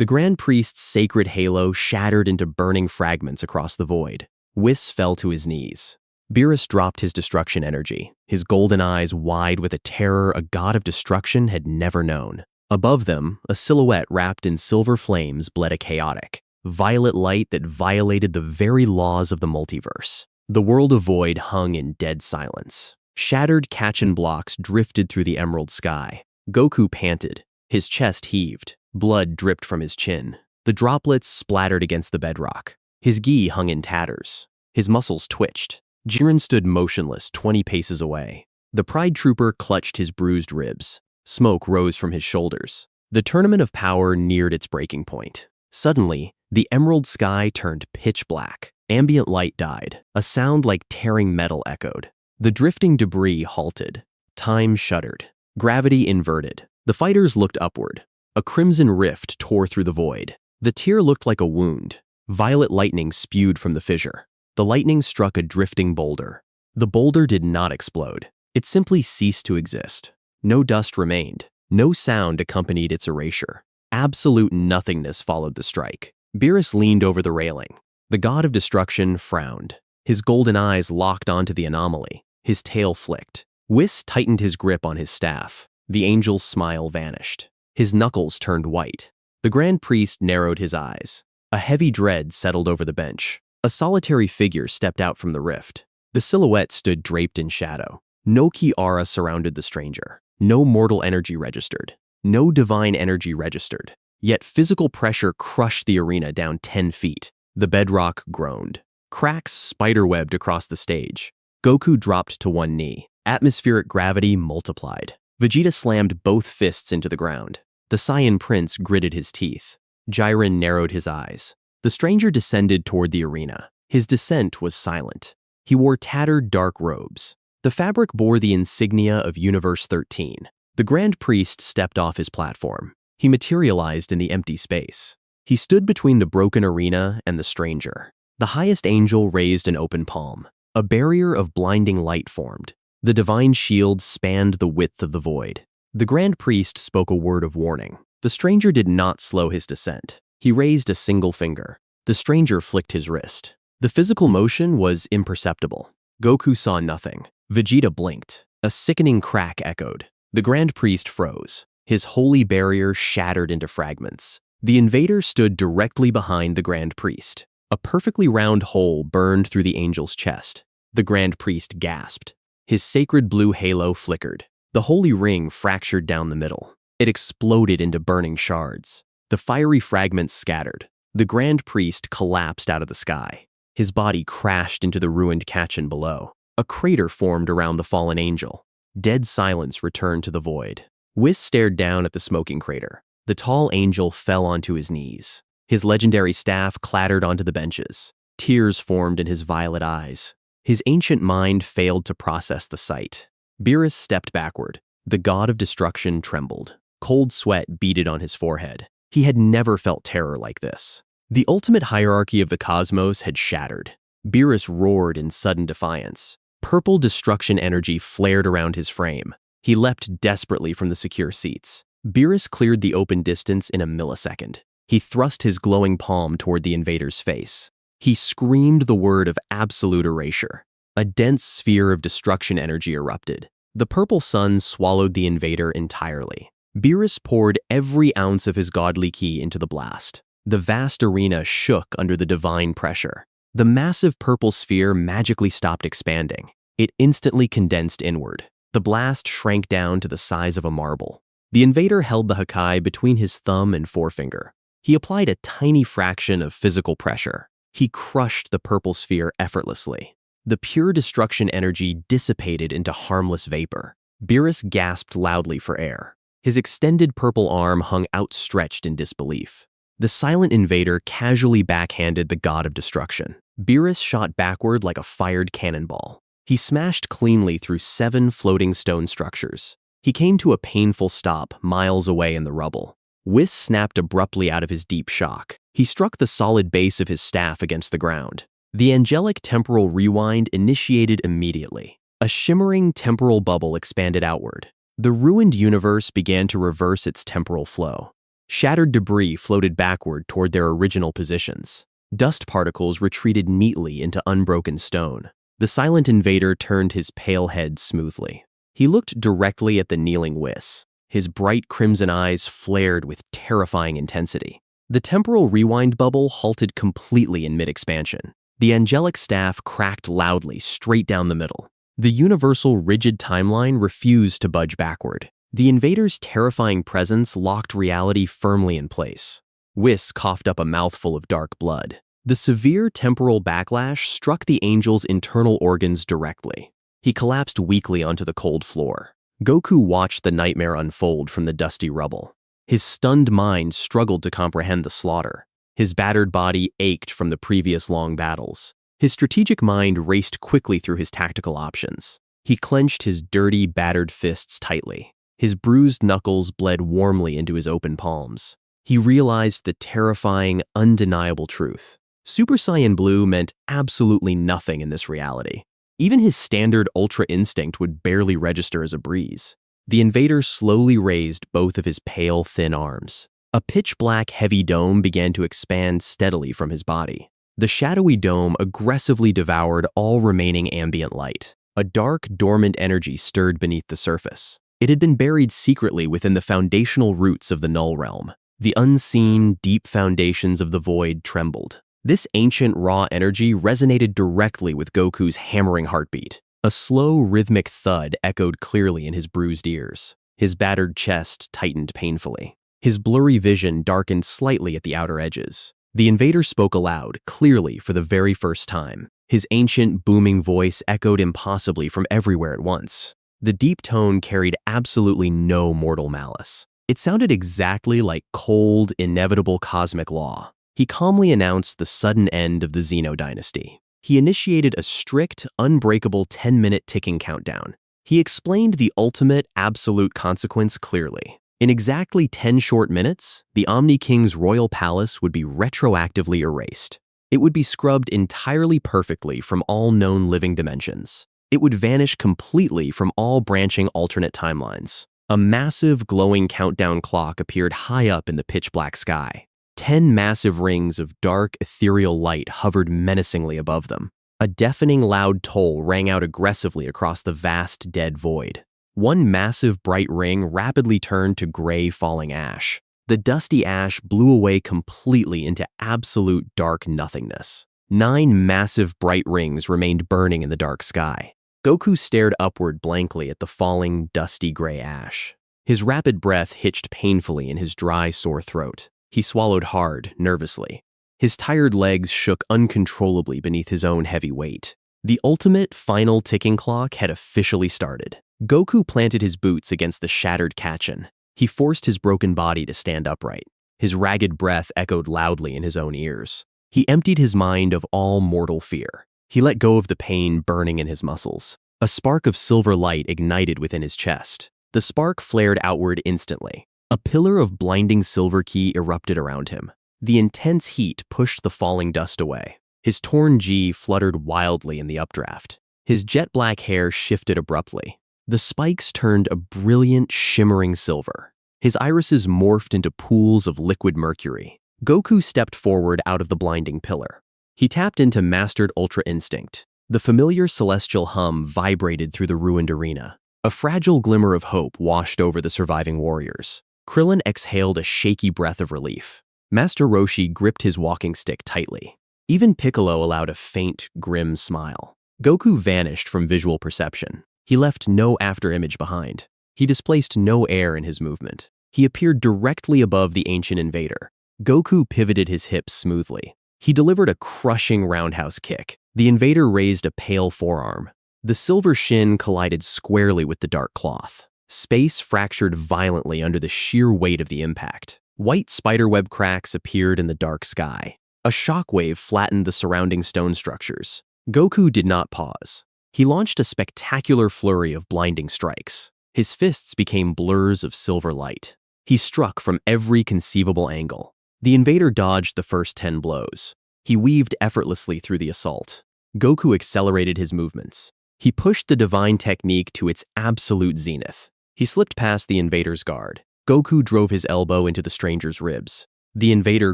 The Grand Priest's sacred halo shattered into burning fragments across the void. Whis fell to his knees. Beerus dropped his destruction energy, his golden eyes wide with a terror a god of destruction had never known. Above them, a silhouette wrapped in silver flames bled a chaotic, violet light that violated the very laws of the multiverse. The world of void hung in dead silence. Shattered Kachin blocks drifted through the emerald sky. Goku panted. His chest heaved. Blood dripped from his chin. The droplets splattered against the bedrock. His gi hung in tatters. His muscles twitched. Jiren stood motionless 20 paces away. The Pride Trooper clutched his bruised ribs. Smoke rose from his shoulders. The tournament of power neared its breaking point. Suddenly, the emerald sky turned pitch black. Ambient light died. A sound like tearing metal echoed. The drifting debris halted. Time shuddered. Gravity inverted. The fighters looked upward. A crimson rift tore through the void. The tear looked like a wound. Violet lightning spewed from the fissure. The lightning struck a drifting boulder. The boulder did not explode. It simply ceased to exist. No dust remained. No sound accompanied its erasure. Absolute nothingness followed the strike. Beerus leaned over the railing. The god of destruction frowned. His golden eyes locked onto the anomaly. His tail flicked. Whis tightened his grip on his staff. The angel's smile vanished. His knuckles turned white. The Grand Priest narrowed his eyes. A heavy dread settled over the bench. A solitary figure stepped out from the rift. The silhouette stood draped in shadow. No key aura surrounded the stranger. No mortal energy registered. No divine energy registered. Yet physical pressure crushed the arena down 10 feet. The bedrock groaned. Cracks spiderwebbed across the stage. Goku dropped to one knee. Atmospheric gravity multiplied. Vegeta slammed both fists into the ground. The Saiyan Prince gritted his teeth. Jiren narrowed his eyes. The stranger descended toward the arena. His descent was silent. He wore tattered dark robes. The fabric bore the insignia of Universe 13. The Grand Priest stepped off his platform. He materialized in the empty space. He stood between the broken arena and the stranger. The highest angel raised an open palm. A barrier of blinding light formed. The divine shield spanned the width of the void. The Grand Priest spoke a word of warning. The stranger did not slow his descent. He raised a single finger. The stranger flicked his wrist. The physical motion was imperceptible. Goku saw nothing. Vegeta blinked. A sickening crack echoed. The Grand Priest froze. His holy barrier shattered into fragments. The Invader stood directly behind the Grand Priest. A perfectly round hole burned through the angel's chest. The Grand Priest gasped. His sacred blue halo flickered. The holy ring fractured down the middle. It exploded into burning shards. The fiery fragments scattered. The Grand Priest collapsed out of the sky. His body crashed into the ruined Kachin below. A crater formed around the fallen angel. Dead silence returned to the void. Whis stared down at the smoking crater. The tall angel fell onto his knees. His legendary staff clattered onto the benches. Tears formed in his violet eyes. His ancient mind failed to process the sight. Beerus stepped backward. The god of destruction trembled. Cold sweat beaded on his forehead. He had never felt terror like this. The ultimate hierarchy of the cosmos had shattered. Beerus roared in sudden defiance. Purple destruction energy flared around his frame. He leapt desperately from the secure seats. Beerus cleared the open distance in a millisecond. He thrust his glowing palm toward the invader's face. He screamed the word of absolute erasure. A dense sphere of destruction energy erupted. The purple sun swallowed the invader entirely. Beerus poured every ounce of his godly ki into the blast. The vast arena shook under the divine pressure. The massive purple sphere magically stopped expanding. It instantly condensed inward. The blast shrank down to the size of a marble. The invader held the Hakai between his thumb and forefinger. He applied a tiny fraction of physical pressure. He crushed the purple sphere effortlessly. The pure destruction energy dissipated into harmless vapor. Beerus gasped loudly for air. His extended purple arm hung outstretched in disbelief. The silent invader casually backhanded the god of destruction. Beerus shot backward like a fired cannonball. He smashed cleanly through 7 floating stone structures. He came to a painful stop miles away in the rubble. Whis snapped abruptly out of his deep shock. He struck the solid base of his staff against the ground. The angelic temporal rewind initiated immediately. A shimmering temporal bubble expanded outward. The ruined universe began to reverse its temporal flow. Shattered debris floated backward toward their original positions. Dust particles retreated neatly into unbroken stone. The silent invader turned his pale head smoothly. He looked directly at the kneeling Whis. His bright crimson eyes flared with terrifying intensity. The temporal rewind bubble halted completely in mid-expansion. The angelic staff cracked loudly straight down the middle. The universal rigid timeline refused to budge backward. The invader's terrifying presence locked reality firmly in place. Whis coughed up a mouthful of dark blood. The severe temporal backlash struck the angel's internal organs directly. He collapsed weakly onto the cold floor. Goku watched the nightmare unfold from the dusty rubble. His stunned mind struggled to comprehend the slaughter. His battered body ached from the previous long battles. His strategic mind raced quickly through his tactical options. He clenched his dirty, battered fists tightly. His bruised knuckles bled warmly into his open palms. He realized the terrifying, undeniable truth. Super Saiyan Blue meant absolutely nothing in this reality. Even his standard Ultra Instinct would barely register as a breeze. The invader slowly raised both of his pale, thin arms. A pitch-black, heavy dome began to expand steadily from his body. The shadowy dome aggressively devoured all remaining ambient light. A dark, dormant energy stirred beneath the surface. It had been buried secretly within the foundational roots of the Null Realm. The unseen, deep foundations of the void trembled. This ancient, raw energy resonated directly with Goku's hammering heartbeat. A slow, rhythmic thud echoed clearly in his bruised ears. His battered chest tightened painfully. His blurry vision darkened slightly at the outer edges. The invader spoke aloud, clearly for the very first time. His ancient, booming voice echoed impossibly from everywhere at once. The deep tone carried absolutely no mortal malice. It sounded exactly like cold, inevitable cosmic law. He calmly announced the sudden end of the Zeno dynasty. He initiated a strict, unbreakable 10-minute ticking countdown. He explained the ultimate, absolute consequence clearly. In exactly 10 short minutes, the Omni King's royal palace would be retroactively erased. It would be scrubbed entirely perfectly from all known living dimensions. It would vanish completely from all branching alternate timelines. A massive, glowing countdown clock appeared high up in the pitch-black sky. 10 massive rings of dark, ethereal light hovered menacingly above them. A deafening loud toll rang out aggressively across the vast, dead void. One massive bright ring rapidly turned to gray falling ash. The dusty ash blew away completely into absolute dark nothingness. 9 massive bright rings remained burning in the dark sky. Goku stared upward blankly at the falling, dusty gray ash. His rapid breath hitched painfully in his dry, sore throat. He swallowed hard, nervously. His tired legs shook uncontrollably beneath his own heavy weight. The ultimate, final ticking clock had officially started. Goku planted his boots against the shattered Kachin. He forced his broken body to stand upright. His ragged breath echoed loudly in his own ears. He emptied his mind of all mortal fear. He let go of the pain burning in his muscles. A spark of silver light ignited within his chest. The spark flared outward instantly. A pillar of blinding silver ki erupted around him. The intense heat pushed the falling dust away. His torn G fluttered wildly in the updraft. His jet-black hair shifted abruptly. The spikes turned a brilliant, shimmering silver. His irises morphed into pools of liquid mercury. Goku stepped forward out of the blinding pillar. He tapped into mastered Ultra Instinct. The familiar celestial hum vibrated through the ruined arena. A fragile glimmer of hope washed over the surviving warriors. Krillin exhaled a shaky breath of relief. Master Roshi gripped his walking stick tightly. Even Piccolo allowed a faint, grim smile. Goku vanished from visual perception. He left no afterimage behind. He displaced no air in his movement. He appeared directly above the ancient invader. Goku pivoted his hips smoothly. He delivered a crushing roundhouse kick. The invader raised a pale forearm. The silver shin collided squarely with the dark cloth. Space fractured violently under the sheer weight of the impact. White spiderweb cracks appeared in the dark sky. A shockwave flattened the surrounding stone structures. Goku did not pause. He launched a spectacular flurry of blinding strikes. His fists became blurs of silver light. He struck from every conceivable angle. The invader dodged the first 10 blows. He weaved effortlessly through the assault. Goku accelerated his movements. He pushed the divine technique to its absolute zenith. He slipped past the invader's guard. Goku drove his elbow into the stranger's ribs. The invader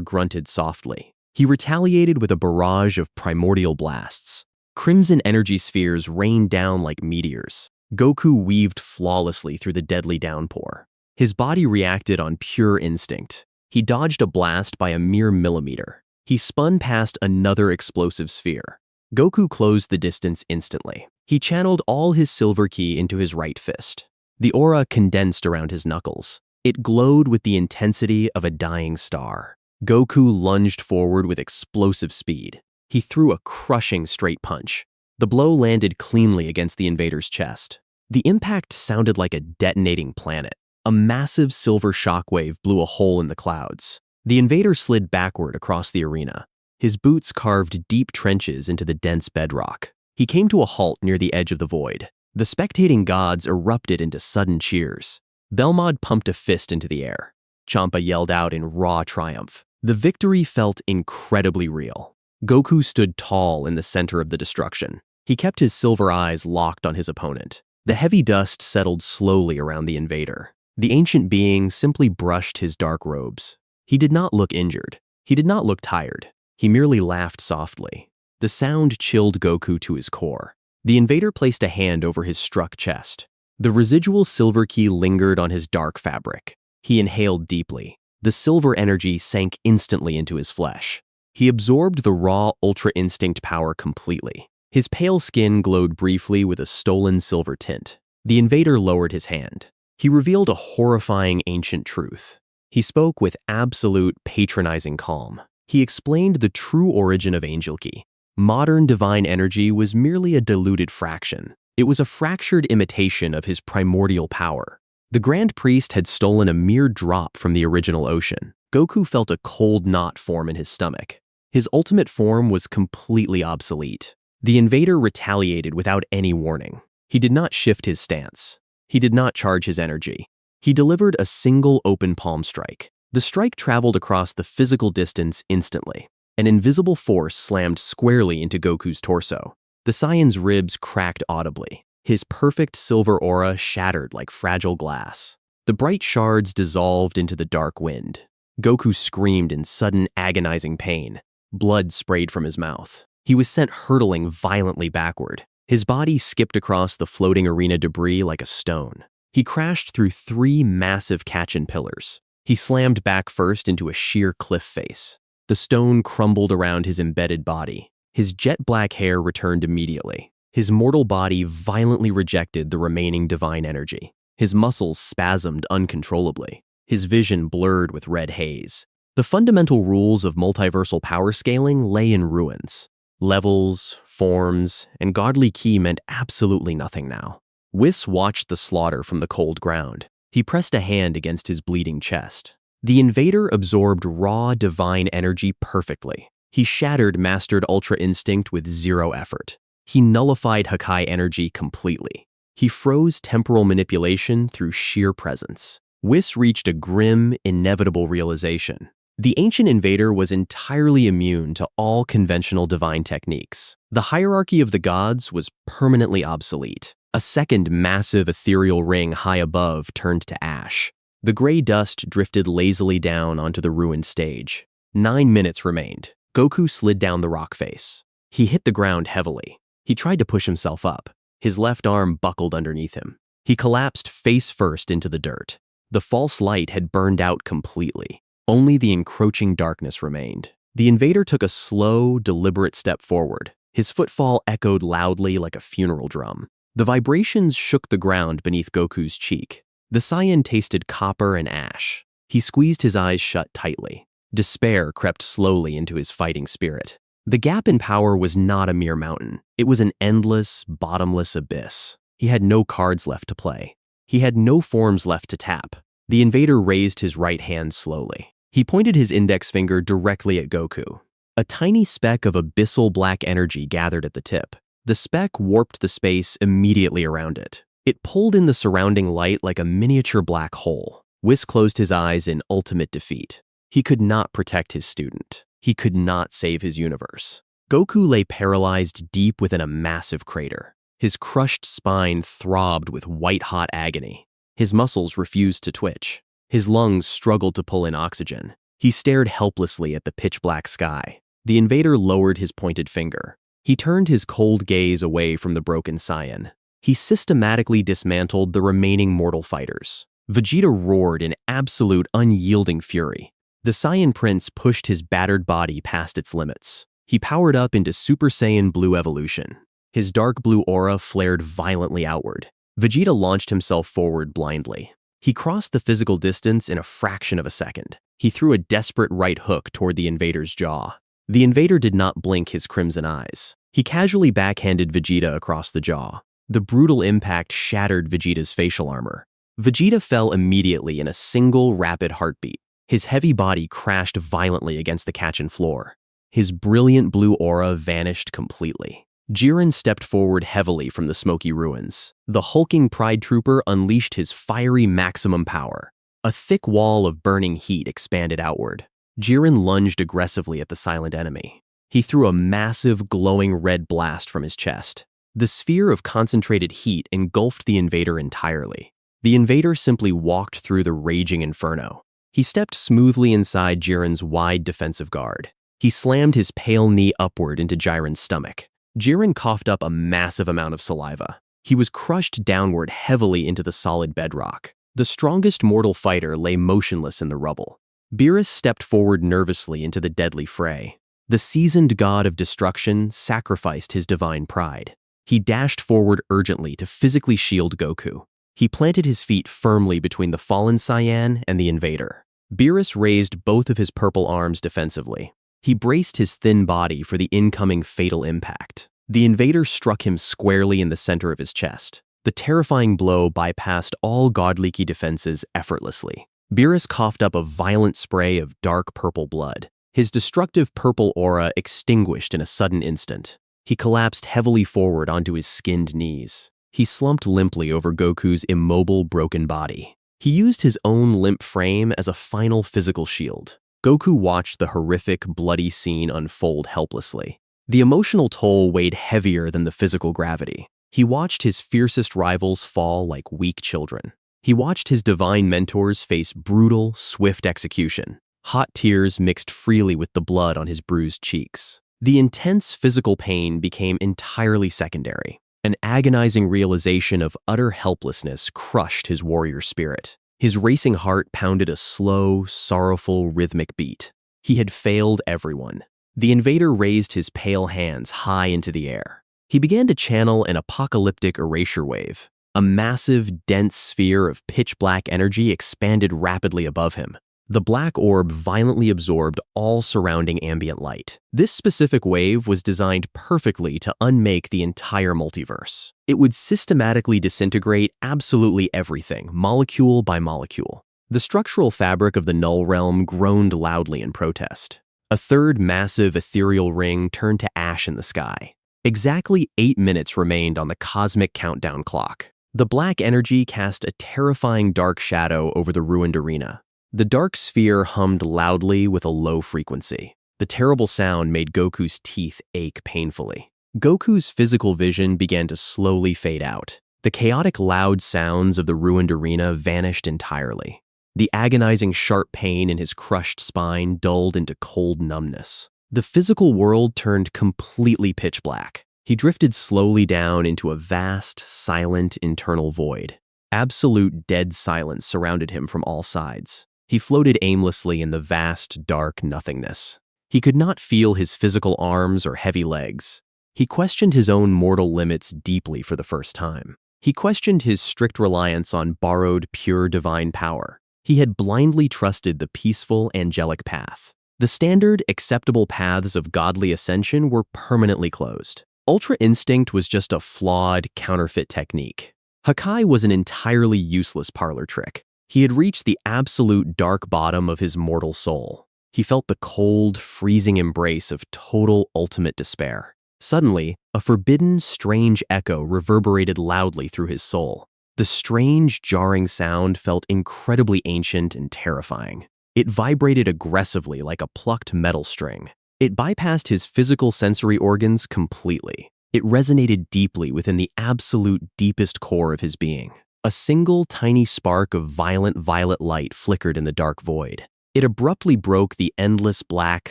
grunted softly. He retaliated with a barrage of primordial blasts. Crimson energy spheres rained down like meteors. Goku weaved flawlessly through the deadly downpour. His body reacted on pure instinct. He dodged a blast by a mere millimeter. He spun past another explosive sphere. Goku closed the distance instantly. He channeled all his silver ki into his right fist. The aura condensed around his knuckles. It glowed with the intensity of a dying star. Goku lunged forward with explosive speed. He threw a crushing straight punch. The blow landed cleanly against the invader's chest. The impact sounded like a detonating planet. A massive silver shockwave blew a hole in the clouds. The invader slid backward across the arena. His boots carved deep trenches into the dense bedrock. He came to a halt near the edge of the void. The spectating gods erupted into sudden cheers. Belmod pumped a fist into the air. Champa yelled out in raw triumph. The victory felt incredibly real. Goku stood tall in the center of the destruction. He kept his silver eyes locked on his opponent. The heavy dust settled slowly around the invader. The ancient being simply brushed his dark robes. He did not look injured. He did not look tired. He merely laughed softly. The sound chilled Goku to his core. The invader placed a hand over his struck chest. The residual silver ki lingered on his dark fabric. He inhaled deeply. The silver energy sank instantly into his flesh. He absorbed the raw Ultra Instinct power completely. His pale skin glowed briefly with a stolen silver tint. The invader lowered his hand. He revealed a horrifying ancient truth. He spoke with absolute patronizing calm. He explained the true origin of Angelic. Modern divine energy was merely a diluted fraction. It was a fractured imitation of his primordial power. The Grand Priest had stolen a mere drop from the original ocean. Goku felt a cold knot form in his stomach. His ultimate form was completely obsolete. The invader retaliated without any warning. He did not shift his stance. He did not charge his energy. He delivered a single open palm strike. The strike traveled across the physical distance instantly. An invisible force slammed squarely into Goku's torso. The Saiyan's ribs cracked audibly. His perfect silver aura shattered like fragile glass. The bright shards dissolved into the dark wind. Goku screamed in sudden agonizing pain. Blood sprayed from his mouth. He was sent hurtling violently backward. His body skipped across the floating arena debris like a stone. He crashed through 3 massive Kachin pillars. He slammed back first into a sheer cliff face. The stone crumbled around his embedded body. His jet black hair returned immediately. His mortal body violently rejected the remaining divine energy. His muscles spasmed uncontrollably. His vision blurred with red haze. The fundamental rules of multiversal power scaling lay in ruins. Levels, forms, and godly ki meant absolutely nothing now. Whis watched the slaughter from the cold ground. He pressed a hand against his bleeding chest. The invader absorbed raw divine energy perfectly. He shattered mastered Ultra Instinct with 0 effort. He nullified Hakai energy completely. He froze temporal manipulation through sheer presence. Whis reached a grim, inevitable realization. The ancient invader was entirely immune to all conventional divine techniques. The hierarchy of the gods was permanently obsolete. A second massive ethereal ring high above turned to ash. The gray dust drifted lazily down onto the ruined stage. 9 minutes remained. Goku slid down the rock face. He hit the ground heavily. He tried to push himself up. His left arm buckled underneath him. He collapsed face first into the dirt. The false light had burned out completely. Only the encroaching darkness remained. The invader took a slow, deliberate step forward. His footfall echoed loudly like a funeral drum. The vibrations shook the ground beneath Goku's cheek. The Saiyan tasted copper and ash. He squeezed his eyes shut tightly. Despair crept slowly into his fighting spirit. The gap in power was not a mere mountain. It was an endless, bottomless abyss. He had no cards left to play. He had no forms left to tap. The invader raised his right hand slowly. He pointed his index finger directly at Goku. A tiny speck of abyssal black energy gathered at the tip. The speck warped the space immediately around it. It pulled in the surrounding light like a miniature black hole. Whis closed his eyes in ultimate defeat. He could not protect his student. He could not save his universe. Goku lay paralyzed deep within a massive crater. His crushed spine throbbed with white-hot agony. His muscles refused to twitch. His lungs struggled to pull in oxygen. He stared helplessly at the pitch-black sky. The invader lowered his pointed finger. He turned his cold gaze away from the broken Saiyan. He systematically dismantled the remaining mortal fighters. Vegeta roared in absolute unyielding fury. The Saiyan Prince pushed his battered body past its limits. He powered up into Super Saiyan Blue evolution. His dark blue aura flared violently outward. Vegeta launched himself forward blindly. He crossed the physical distance in a fraction of a second. He threw a desperate right hook toward the invader's jaw. The invader did not blink his crimson eyes. He casually backhanded Vegeta across the jaw. The brutal impact shattered Vegeta's facial armor. Vegeta fell immediately in a single rapid heartbeat. His heavy body crashed violently against the kitchen floor. His brilliant blue aura vanished completely. Jiren stepped forward heavily from the smoky ruins. The hulking Pride Trooper unleashed his fiery maximum power. A thick wall of burning heat expanded outward. Jiren lunged aggressively at the silent enemy. He threw a massive, glowing red blast from his chest. The sphere of concentrated heat engulfed the invader entirely. The invader simply walked through the raging inferno. He stepped smoothly inside Jiren's wide defensive guard. He slammed his pale knee upward into Jiren's stomach. Jiren coughed up a massive amount of saliva. He was crushed downward heavily into the solid bedrock. The strongest mortal fighter lay motionless in the rubble. Beerus stepped forward nervously into the deadly fray. The seasoned god of destruction sacrificed his divine pride. He dashed forward urgently to physically shield Goku. He planted his feet firmly between the fallen Saiyan and the invader. Beerus raised both of his purple arms defensively. He braced his thin body for the incoming fatal impact. The invader struck him squarely in the center of his chest. The terrifying blow bypassed all godlike defenses effortlessly. Beerus coughed up a violent spray of dark purple blood. His destructive purple aura extinguished in a sudden instant. He collapsed heavily forward onto his skinned knees. He slumped limply over Goku's immobile, broken body. He used his own limp frame as a final physical shield. Goku watched the horrific, bloody scene unfold helplessly. The emotional toll weighed heavier than the physical gravity. He watched his fiercest rivals fall like weak children. He watched his divine mentors face brutal, swift execution. Hot tears mixed freely with the blood on his bruised cheeks. The intense physical pain became entirely secondary. An agonizing realization of utter helplessness crushed his warrior spirit. His racing heart pounded a slow, sorrowful, rhythmic beat. He had failed everyone. The invader raised his pale hands high into the air. He began to channel an apocalyptic erasure wave. A massive, dense sphere of pitch-black energy expanded rapidly above him. The black orb violently absorbed all surrounding ambient light. This specific wave was designed perfectly to unmake the entire multiverse. It would systematically disintegrate absolutely everything, molecule by molecule. The structural fabric of the Null Realm groaned loudly in protest. A third massive ethereal ring turned to ash in the sky. Exactly 8 minutes remained on the cosmic countdown clock. The black energy cast a terrifying dark shadow over the ruined arena. The dark sphere hummed loudly with a low frequency. The terrible sound made Goku's teeth ache painfully. Goku's physical vision began to slowly fade out. The chaotic loud sounds of the ruined arena vanished entirely. The agonizing sharp pain in his crushed spine dulled into cold numbness. The physical world turned completely pitch black. He drifted slowly down into a vast, silent internal void. Absolute dead silence surrounded him from all sides. He floated aimlessly in the vast, dark nothingness. He could not feel his physical arms or heavy legs. He questioned his own mortal limits deeply for the first time. He questioned his strict reliance on borrowed, pure divine power. He had blindly trusted the peaceful, angelic path. The standard, acceptable paths of godly ascension were permanently closed. Ultra Instinct was just a flawed, counterfeit technique. Hakai was an entirely useless parlor trick. He had reached the absolute dark bottom of his mortal soul. He felt the cold, freezing embrace of total, ultimate despair. Suddenly, a forbidden, strange echo reverberated loudly through his soul. The strange, jarring sound felt incredibly ancient and terrifying. It vibrated aggressively like a plucked metal string. It bypassed his physical sensory organs completely. It resonated deeply within the absolute deepest core of his being. A single tiny spark of violent violet light flickered in the dark void. It abruptly broke the endless black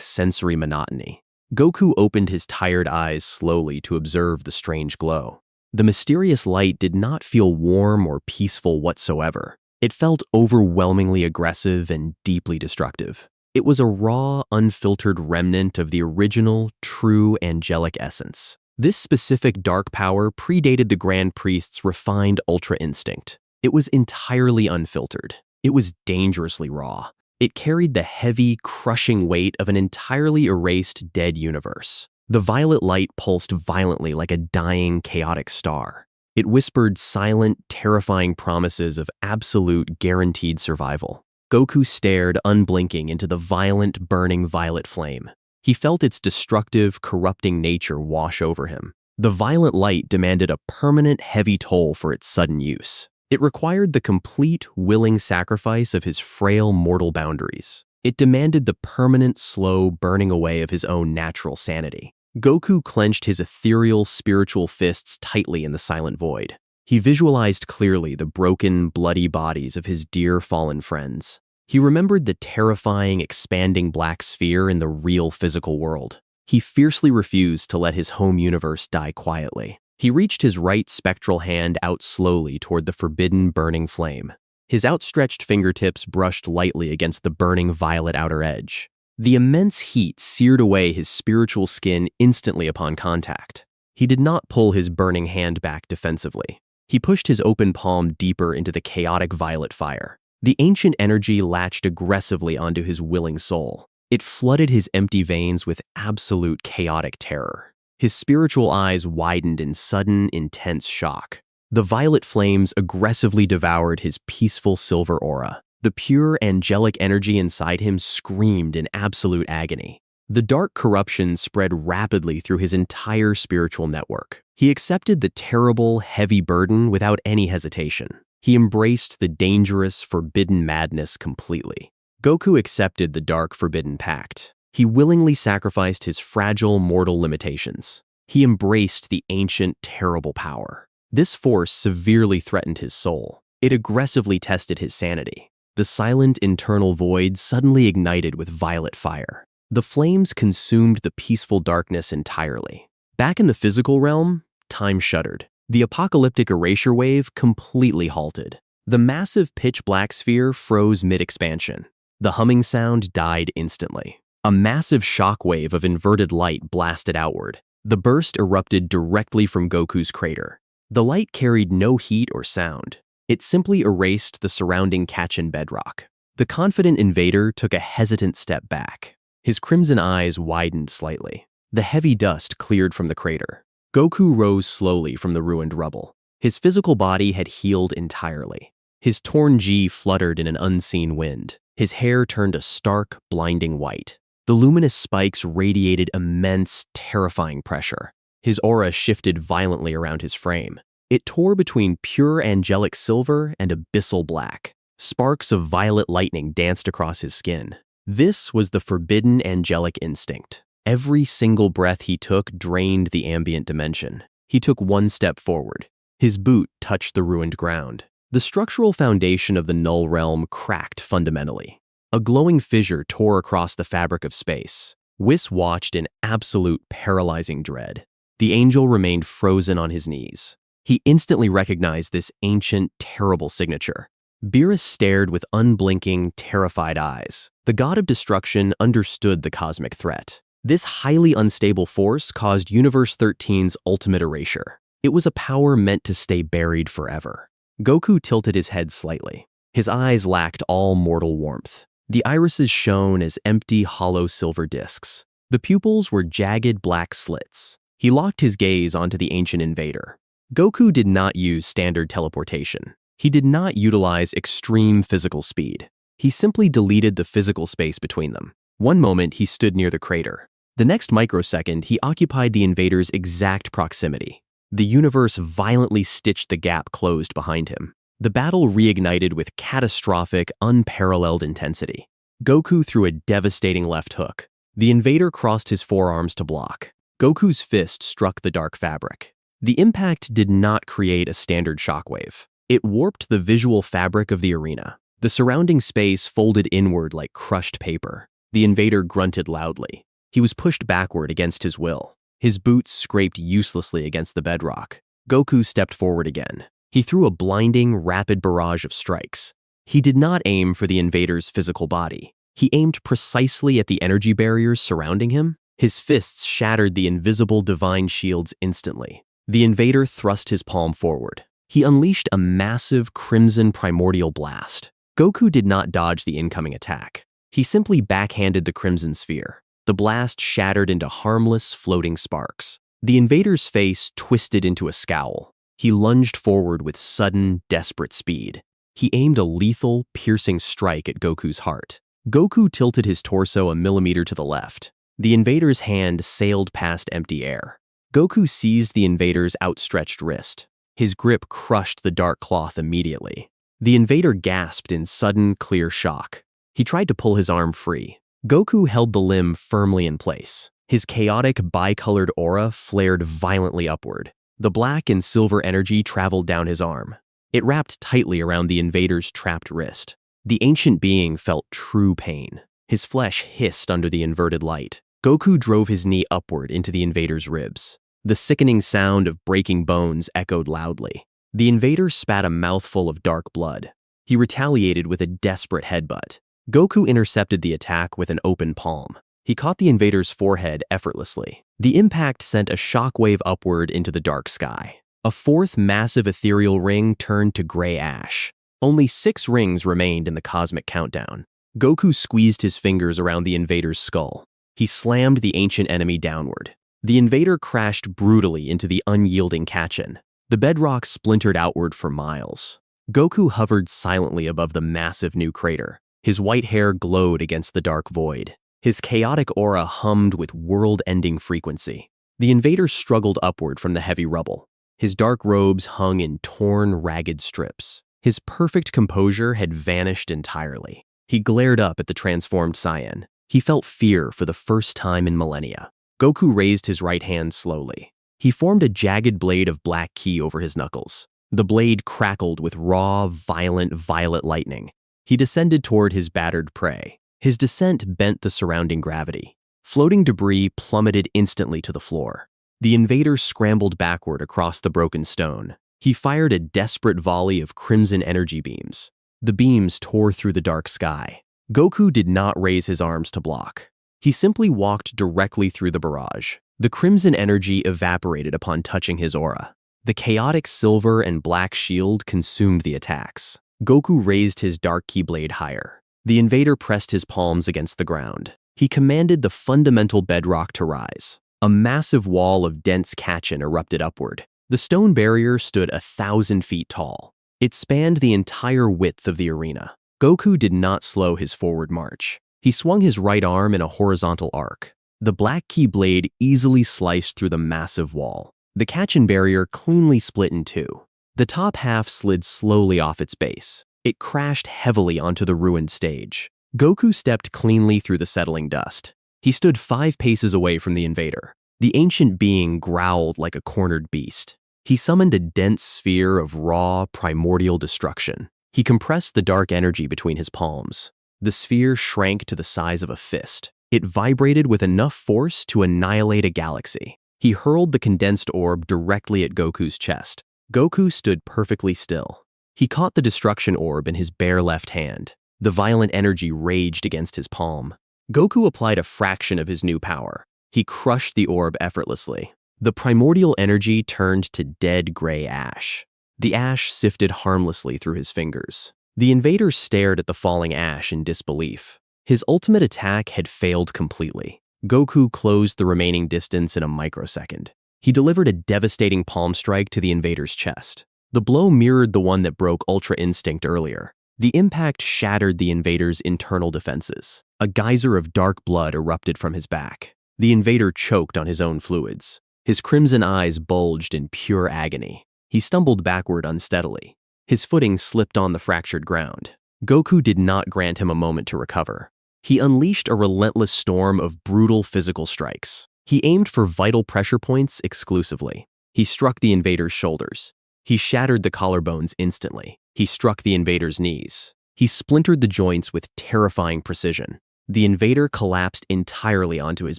sensory monotony. Goku opened his tired eyes slowly to observe the strange glow. The mysterious light did not feel warm or peaceful whatsoever. It felt overwhelmingly aggressive and deeply destructive. It was a raw, unfiltered remnant of the original, true angelic essence. This specific dark power predated the Grand Priest's refined Ultra Instinct. It was entirely unfiltered. It was dangerously raw. It carried the heavy, crushing weight of an entirely erased, dead universe. The violet light pulsed violently like a dying, chaotic star. It whispered silent, terrifying promises of absolute, guaranteed survival. Goku stared, unblinking, into the violent, burning violet flame. He felt its destructive, corrupting nature wash over him. The violent light demanded a permanent, heavy toll for its sudden use. It required the complete, willing sacrifice of his frail mortal boundaries. It demanded the permanent, slow burning away of his own natural sanity. Goku clenched his ethereal, spiritual fists tightly in the silent void. He visualized clearly the broken, bloody bodies of his dear fallen friends. He remembered the terrifying, expanding black sphere in the real physical world. He fiercely refused to let his home universe die quietly. He reached his right spectral hand out slowly toward the forbidden, burning flame. His outstretched fingertips brushed lightly against the burning violet outer edge. The immense heat seared away his spiritual skin instantly upon contact. He did not pull his burning hand back defensively. He pushed his open palm deeper into the chaotic violet fire. The ancient energy latched aggressively onto his willing soul. It flooded his empty veins with absolute chaotic terror. His spiritual eyes widened in sudden, intense shock. The violet flames aggressively devoured his peaceful silver aura. The pure, angelic energy inside him screamed in absolute agony. The dark corruption spread rapidly through his entire spiritual network. He accepted the terrible, heavy burden without any hesitation. He embraced the dangerous, forbidden madness completely. Goku accepted the dark, forbidden pact. He willingly sacrificed his fragile, mortal limitations. He embraced the ancient, terrible power. This force severely threatened his soul. It aggressively tested his sanity. The silent, internal void suddenly ignited with violet fire. The flames consumed the peaceful darkness entirely. Back in the physical realm, time shuddered. The apocalyptic erasure wave completely halted. The massive pitch-black sphere froze mid-expansion. The humming sound died instantly. A massive shockwave of inverted light blasted outward. The burst erupted directly from Goku's crater. The light carried no heat or sound. It simply erased the surrounding Kachin bedrock. The confident invader took a hesitant step back. His crimson eyes widened slightly. The heavy dust cleared from the crater. Goku rose slowly from the ruined rubble. His physical body had healed entirely. His torn gi fluttered in an unseen wind. His hair turned a stark, blinding white. The luminous spikes radiated immense, terrifying pressure. His aura shifted violently around his frame. It tore between pure angelic silver and abyssal black. Sparks of violet lightning danced across his skin. This was the forbidden angelic instinct. Every single breath he took drained the ambient dimension. He took one step forward. His boot touched the ruined ground. The structural foundation of the null realm cracked fundamentally. A glowing fissure tore across the fabric of space. Whis watched in absolute paralyzing dread. The angel remained frozen on his knees. He instantly recognized this ancient, terrible signature. Beerus stared with unblinking, terrified eyes. The god of destruction understood the cosmic threat. This highly unstable force caused Universe 13's ultimate erasure. It was a power meant to stay buried forever. Goku tilted his head slightly. His eyes lacked all mortal warmth. The irises shone as empty, hollow silver discs. The pupils were jagged black slits. He locked his gaze onto the ancient invader. Goku did not use standard teleportation. He did not utilize extreme physical speed. He simply deleted the physical space between them. One moment, he stood near the crater. The next microsecond, he occupied the invader's exact proximity. The universe violently stitched the gap closed behind him. The battle reignited with catastrophic, unparalleled intensity. Goku threw a devastating left hook. The invader crossed his forearms to block. Goku's fist struck the dark fabric. The impact did not create a standard shockwave. It warped the visual fabric of the arena. The surrounding space folded inward like crushed paper. The invader grunted loudly. He was pushed backward against his will. His boots scraped uselessly against the bedrock. Goku stepped forward again. He threw a blinding, rapid barrage of strikes. He did not aim for the invader's physical body. He aimed precisely at the energy barriers surrounding him. His fists shattered the invisible divine shields instantly. The invader thrust his palm forward. He unleashed a massive crimson primordial blast. Goku did not dodge the incoming attack. He simply backhanded the crimson sphere. The blast shattered into harmless, floating sparks. The invader's face twisted into a scowl. He lunged forward with sudden, desperate speed. He aimed a lethal, piercing strike at Goku's heart. Goku tilted his torso a millimeter to the left. The invader's hand sailed past empty air. Goku seized the invader's outstretched wrist. His grip crushed the dark cloth immediately. The invader gasped in sudden, clear shock. He tried to pull his arm free. Goku held the limb firmly in place. His chaotic, bicolored aura flared violently upward. The black and silver energy traveled down his arm. It wrapped tightly around the invader's trapped wrist. The ancient being felt true pain. His flesh hissed under the inverted light. Goku drove his knee upward into the invader's ribs. The sickening sound of breaking bones echoed loudly. The invader spat a mouthful of dark blood. He retaliated with a desperate headbutt. Goku intercepted the attack with an open palm. He caught the invader's forehead effortlessly. The impact sent a shockwave upward into the dark sky. A fourth massive ethereal ring turned to gray ash. Only 6 rings remained in the cosmic countdown. Goku squeezed his fingers around the invader's skull. He slammed the ancient enemy downward. The invader crashed brutally into the unyielding Kachin. The bedrock splintered outward for miles. Goku hovered silently above the massive new crater. His white hair glowed against the dark void. His chaotic aura hummed with world-ending frequency. The invader struggled upward from the heavy rubble. His dark robes hung in torn, ragged strips. His perfect composure had vanished entirely. He glared up at the transformed Saiyan. He felt fear for the first time in millennia. Goku raised his right hand slowly. He formed a jagged blade of black ki over his knuckles. The blade crackled with raw, violent violet lightning. He descended toward his battered prey. His descent bent the surrounding gravity. Floating debris plummeted instantly to the floor. The invader scrambled backward across the broken stone. He fired a desperate volley of crimson energy beams. The beams tore through the dark sky. Goku did not raise his arms to block. He simply walked directly through the barrage. The crimson energy evaporated upon touching his aura. The chaotic silver and black shield consumed the attacks. Goku raised his dark ki blade higher. The invader pressed his palms against the ground. He commanded the fundamental bedrock to rise. A massive wall of dense Kachin erupted upward. The stone barrier stood 1,000 feet tall. It spanned the entire width of the arena. Goku did not slow his forward march. He swung his right arm in a horizontal arc. The black ki blade easily sliced through the massive wall. The Kachin barrier cleanly split in two. The top half slid slowly off its base. It crashed heavily onto the ruined stage. Goku stepped cleanly through the settling dust. He stood 5 paces away from the invader. The ancient being growled like a cornered beast. He summoned a dense sphere of raw, primordial destruction. He compressed the dark energy between his palms. The sphere shrank to the size of a fist. It vibrated with enough force to annihilate a galaxy. He hurled the condensed orb directly at Goku's chest. Goku stood perfectly still. He caught the destruction orb in his bare left hand. The violent energy raged against his palm. Goku applied a fraction of his new power. He crushed the orb effortlessly. The primordial energy turned to dead gray ash. The ash sifted harmlessly through his fingers. The invader stared at the falling ash in disbelief. His ultimate attack had failed completely. Goku closed the remaining distance in a microsecond. He delivered a devastating palm strike to the invader's chest. The blow mirrored the one that broke Ultra Instinct earlier. The impact shattered the invader's internal defenses. A geyser of dark blood erupted from his back. The invader choked on his own fluids. His crimson eyes bulged in pure agony. He stumbled backward unsteadily. His footing slipped on the fractured ground. Goku did not grant him a moment to recover. He unleashed a relentless storm of brutal physical strikes. He aimed for vital pressure points exclusively. He struck the invader's shoulders. He shattered the collarbones instantly. He struck the invader's knees. He splintered the joints with terrifying precision. The invader collapsed entirely onto his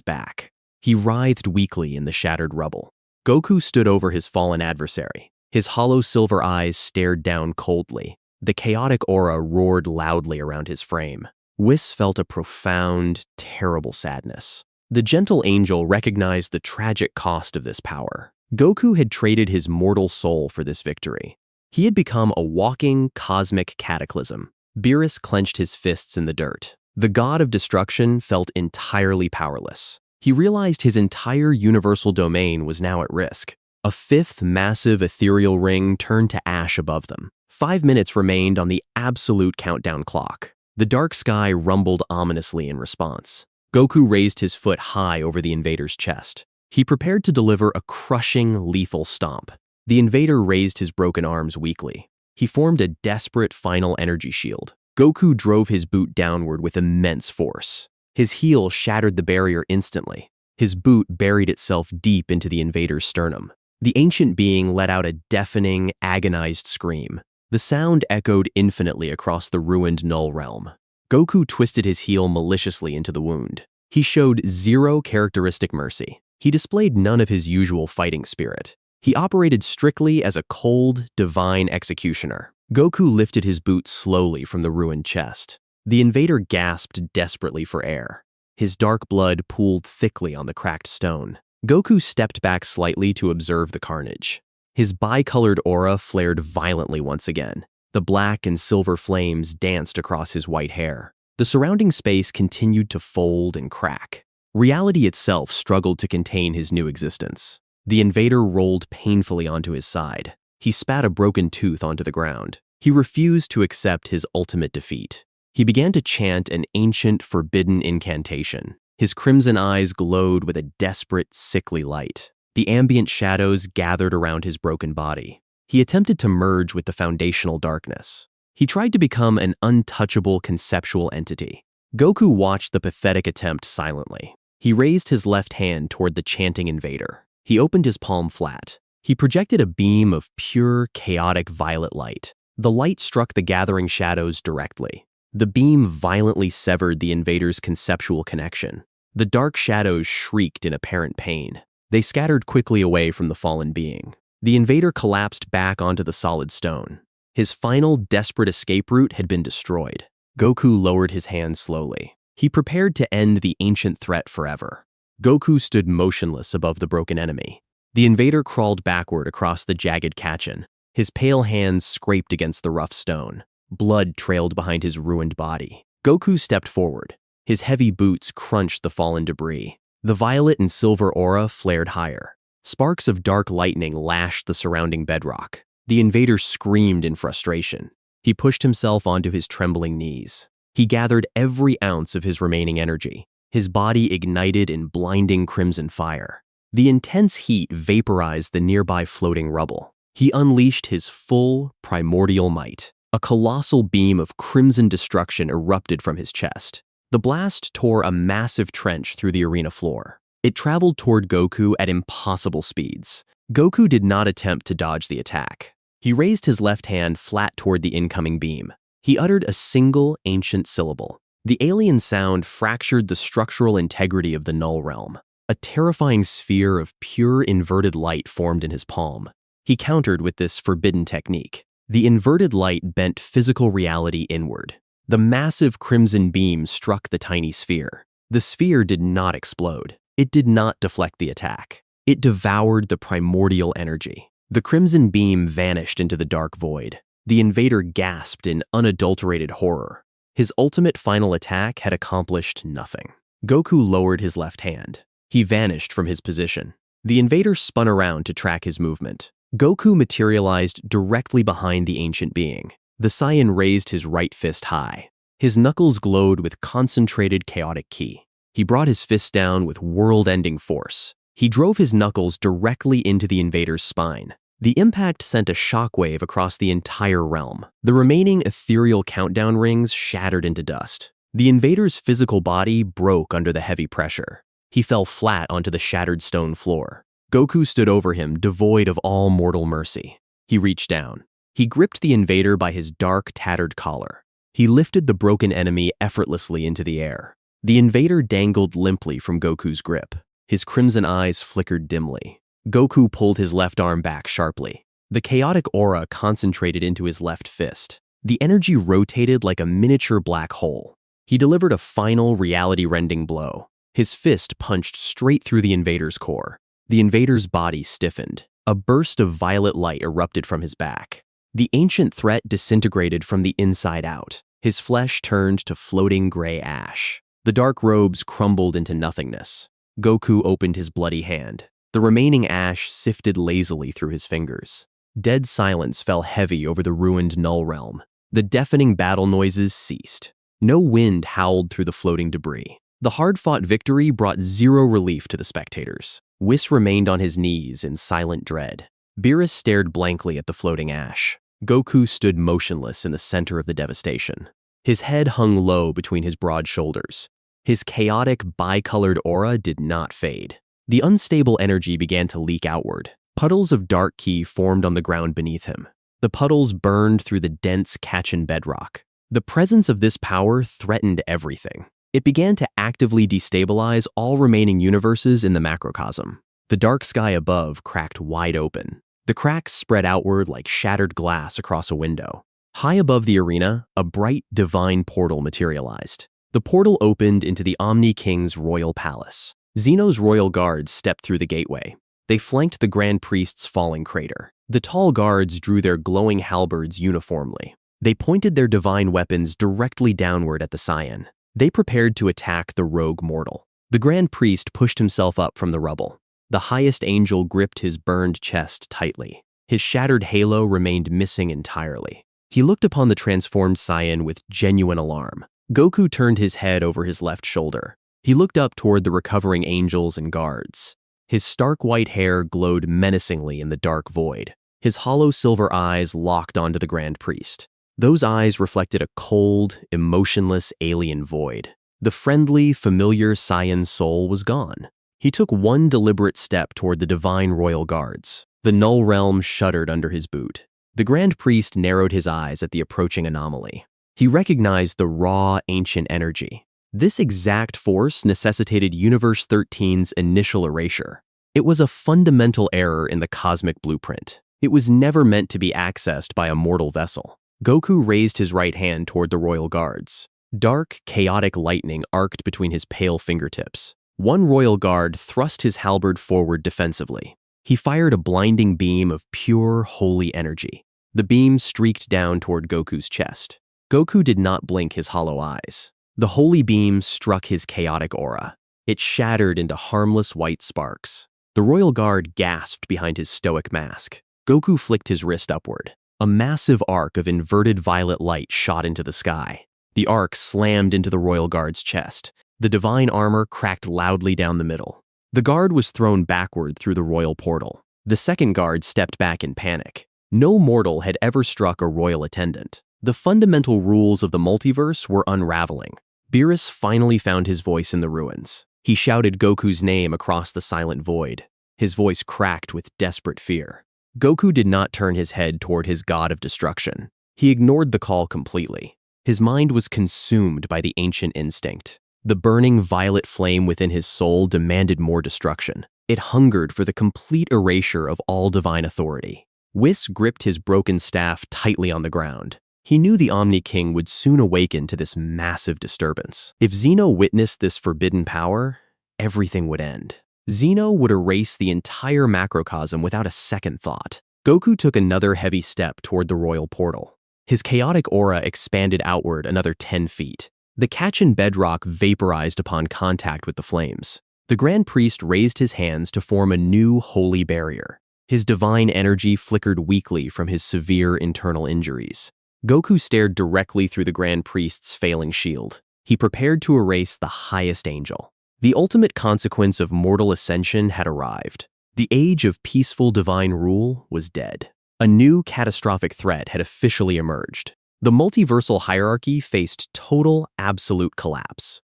back. He writhed weakly in the shattered rubble. Goku stood over his fallen adversary. His hollow silver eyes stared down coldly. The chaotic aura roared loudly around his frame. Whis felt a profound, terrible sadness. The gentle angel recognized the tragic cost of this power. Goku had traded his mortal soul for this victory. He had become a walking, cosmic cataclysm. Beerus clenched his fists in the dirt. The god of destruction felt entirely powerless. He realized his entire universal domain was now at risk. A fifth massive ethereal ring turned to ash above them. 5 minutes remained on the absolute countdown clock. The dark sky rumbled ominously in response. Goku raised his foot high over the invader's chest. He prepared to deliver a crushing, lethal stomp. The invader raised his broken arms weakly. He formed a desperate final energy shield. Goku drove his boot downward with immense force. His heel shattered the barrier instantly. His boot buried itself deep into the invader's sternum. The ancient being let out a deafening, agonized scream. The sound echoed infinitely across the ruined Null Realm. Goku twisted his heel maliciously into the wound. He showed zero characteristic mercy. He displayed none of his usual fighting spirit. He operated strictly as a cold, divine executioner. Goku lifted his boot slowly from the ruined chest. The invader gasped desperately for air. His dark blood pooled thickly on the cracked stone. Goku stepped back slightly to observe the carnage. His bicolored aura flared violently once again. The black and silver flames danced across his white hair. The surrounding space continued to fold and crack. Reality itself struggled to contain his new existence. The invader rolled painfully onto his side. He spat a broken tooth onto the ground. He refused to accept his ultimate defeat. He began to chant an ancient, forbidden incantation. His crimson eyes glowed with a desperate, sickly light. The ambient shadows gathered around his broken body. He attempted to merge with the foundational darkness. He tried to become an untouchable conceptual entity. Goku watched the pathetic attempt silently. He raised his left hand toward the chanting invader. He opened his palm flat. He projected a beam of pure, chaotic violet light. The light struck the gathering shadows directly. The beam violently severed the invader's conceptual connection. The dark shadows shrieked in apparent pain. They scattered quickly away from the fallen being. The invader collapsed back onto the solid stone. His final desperate escape route had been destroyed. Goku lowered his hand slowly. He prepared to end the ancient threat forever. Goku stood motionless above the broken enemy. The invader crawled backward across the jagged Kachin. His pale hands scraped against the rough stone. Blood trailed behind his ruined body. Goku stepped forward. His heavy boots crunched the fallen debris. The violet and silver aura flared higher. Sparks of dark lightning lashed the surrounding bedrock. The invader screamed in frustration. He pushed himself onto his trembling knees. He gathered every ounce of his remaining energy. His body ignited in blinding crimson fire. The intense heat vaporized the nearby floating rubble. He unleashed his full, primordial might. A colossal beam of crimson destruction erupted from his chest. The blast tore a massive trench through the arena floor. It traveled toward Goku at impossible speeds. Goku did not attempt to dodge the attack. He raised his left hand flat toward the incoming beam. He uttered a single ancient syllable. The alien sound fractured the structural integrity of the Null Realm. A terrifying sphere of pure inverted light formed in his palm. He countered with this forbidden technique. The inverted light bent physical reality inward. The massive crimson beam struck the tiny sphere. The sphere did not explode. It did not deflect the attack. It devoured the primordial energy. The crimson beam vanished into the dark void. The invader gasped in unadulterated horror. His ultimate final attack had accomplished nothing. Goku lowered his left hand. He vanished from his position. The invader spun around to track his movement. Goku materialized directly behind the ancient being. The Saiyan raised his right fist high. His knuckles glowed with concentrated chaotic ki. He brought his fist down with world-ending force. He drove his knuckles directly into the invader's spine. The impact sent a shockwave across the entire realm. The remaining ethereal countdown rings shattered into dust. The invader's physical body broke under the heavy pressure. He fell flat onto the shattered stone floor. Goku stood over him, devoid of all mortal mercy. He reached down. He gripped the invader by his dark, tattered collar. He lifted the broken enemy effortlessly into the air. The invader dangled limply from Goku's grip. His crimson eyes flickered dimly. Goku pulled his left arm back sharply. The chaotic aura concentrated into his left fist. The energy rotated like a miniature black hole. He delivered a final, reality-rending blow. His fist punched straight through the invader's core. The invader's body stiffened. A burst of violet light erupted from his back. The ancient threat disintegrated from the inside out. His flesh turned to floating gray ash. The dark robes crumbled into nothingness. Goku opened his bloody hand. The remaining ash sifted lazily through his fingers. Dead silence fell heavy over the ruined Null Realm. The deafening battle noises ceased. No wind howled through the floating debris. The hard-fought victory brought zero relief to the spectators. Whis remained on his knees in silent dread. Beerus stared blankly at the floating ash. Goku stood motionless in the center of the devastation. His head hung low between his broad shoulders. His chaotic, bicolored aura did not fade. The unstable energy began to leak outward. Puddles of dark ki formed on the ground beneath him. The puddles burned through the dense Kachin bedrock. The presence of this power threatened everything. It began to actively destabilize all remaining universes in the macrocosm. The dark sky above cracked wide open. The cracks spread outward like shattered glass across a window. High above the arena, a bright, divine portal materialized. The portal opened into the Omni King's royal palace. Zeno's royal guards stepped through the gateway. They flanked the Grand Priest's falling crater. The tall guards drew their glowing halberds uniformly. They pointed their divine weapons directly downward at the Saiyan. They prepared to attack the rogue mortal. The Grand Priest pushed himself up from the rubble. The highest angel gripped his burned chest tightly. His shattered halo remained missing entirely. He looked upon the transformed Saiyan with genuine alarm. Goku turned his head over his left shoulder. He looked up toward the recovering angels and guards. His stark white hair glowed menacingly in the dark void. His hollow silver eyes locked onto the Grand Priest. Those eyes reflected a cold, emotionless alien void. The friendly, familiar Saiyan's soul was gone. He took one deliberate step toward the divine royal guards. The Null Realm shuddered under his boot. The Grand Priest narrowed his eyes at the approaching anomaly. He recognized the raw, ancient energy. This exact force necessitated Universe 13's initial erasure. It was a fundamental error in the cosmic blueprint. It was never meant to be accessed by a mortal vessel. Goku raised his right hand toward the royal guards. Dark, chaotic lightning arced between his pale fingertips. One royal guard thrust his halberd forward defensively. He fired a blinding beam of pure, holy energy. The beam streaked down toward Goku's chest. Goku did not blink his hollow eyes. The holy beam struck his chaotic aura. It shattered into harmless white sparks. The royal guard gasped behind his stoic mask. Goku flicked his wrist upward. A massive arc of inverted violet light shot into the sky. The arc slammed into the royal guard's chest. The divine armor cracked loudly down the middle. The guard was thrown backward through the royal portal. The second guard stepped back in panic. No mortal had ever struck a royal attendant. The fundamental rules of the multiverse were unraveling. Beerus finally found his voice in the ruins. He shouted Goku's name across the silent void. His voice cracked with desperate fear. Goku did not turn his head toward his god of destruction. He ignored the call completely. His mind was consumed by the ancient instinct. The burning violet flame within his soul demanded more destruction. It hungered for the complete erasure of all divine authority. Whis gripped his broken staff tightly on the ground. He knew the Omni King would soon awaken to this massive disturbance. If Zeno witnessed this forbidden power, everything would end. Zeno would erase the entire macrocosm without a second thought. Goku took another heavy step toward the royal portal. His chaotic aura expanded outward another 10 feet. The Kachin bedrock vaporized upon contact with the flames. The Grand Priest raised his hands to form a new holy barrier. His divine energy flickered weakly from his severe internal injuries. Goku stared directly through the Grand Priest's failing shield. He prepared to erase the highest angel. The ultimate consequence of mortal ascension had arrived. The age of peaceful divine rule was dead. A new catastrophic threat had officially emerged. The multiversal hierarchy faced total, absolute collapse.